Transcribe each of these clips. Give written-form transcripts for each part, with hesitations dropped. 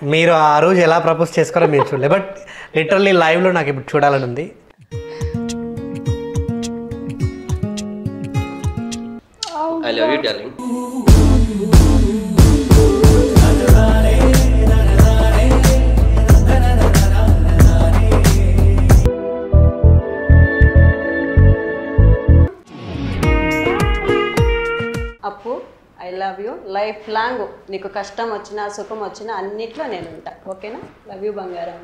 మీరు ఆ రోజు ఎలా ప్రపోజ్ చేసుకోరో మీరు చూడలే, బట్ లిటరల్లీ లైవ్లో నాకు ఇప్పుడు చూడాలని ఉంది. I love you, darling. అప్పు, I love you. Life long నీకు కష్టం వచ్చినా సుఖం వచ్చినా అన్నిట్లో నేను ఉంటా. ఓకేనా? లవ్ యూ బంగారం.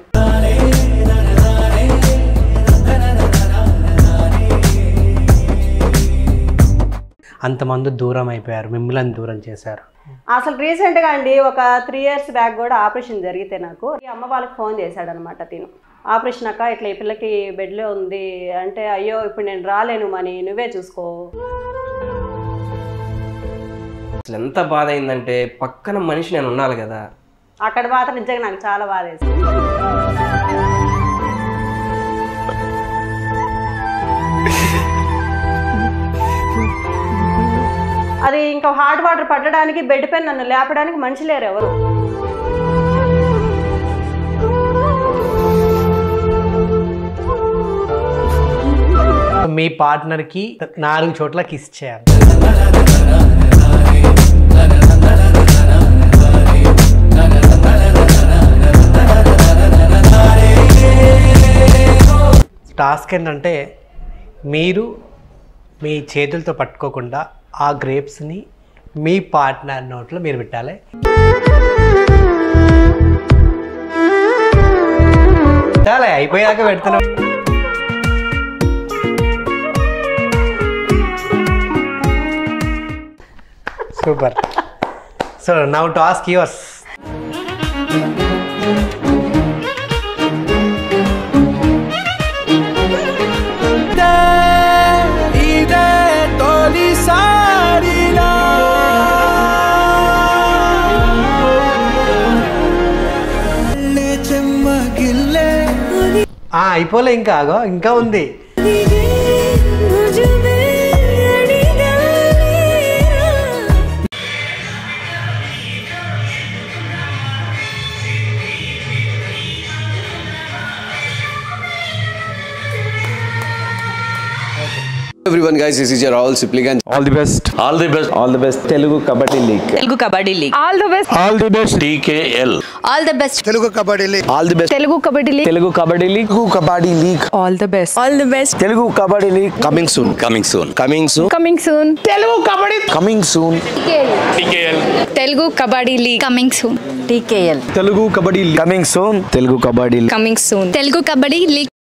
అంతమంది దూరం అయిపోయారు, మిమ్మల్ని దూరం చేశారు. అసలు రీసెంట్గా అండి ఒక 3 years బ్యాక్ కూడా ఆపరేషన్ జరిగితే నాకు ఈ అమ్మ వాళ్ళకి ఫోన్ చేశాడనమాట. తిను ఆపరేషన్ అక్క ఇట్లా ఈ పిల్లకి బెడ్లో ఉంది అంటే, అయ్యో ఇప్పుడు నేను రాలేను మని, నువ్వే చూసుకో. అసలు ఎంత బాధ అయిందంటే పక్కన మనిషి నేను ఉండాలి కదా. అక్కడ మాత్రం నిజంగా నాకు చాలా బాధ వేసింది. అది ఇంకా హాట్ వాటర్ పట్టడానికి బెడ్ పైన నన్ను లేపడానికి మనిషి లేరు ఎవరు. మీ పార్ట్నర్కి 4 చోట్ల కిస్ చేయాలి. టాస్క్ ఏంటంటే మీరు మీ చేతులతో పట్టుకోకుండా ఆ గ్రేప్స్ని మీ పార్ట్నర్ నోట్లో మీరు పెట్టాలి. చాలా అయిపోయాక పెడుతున్నాం. Super. So now task yours. అయిపోలే, ఇంకా ఉంది. Everyone guys, this is your Rahul Sipligan. All the best. All the best. All the best. Telugu Kabaddi League. Telugu Kabaddi League. All the best. All the best. TKL. All the best. Telugu Kabaddi League. All the best. Telugu Kabaddi League. Telugu Kabaddi League. Telugu Kabaddi League. All the best. All the best. Telugu Kabaddi League. Coming soon. Coming soon. Coming soon. Coming soon. Telugu Kabaddi. Coming soon. TKL. Telugu Kabaddi League. Coming soon. TKL. Telugu Kabaddi League. Coming soon. Telugu Kabaddi League. Coming soon. Telugu Kabaddi League.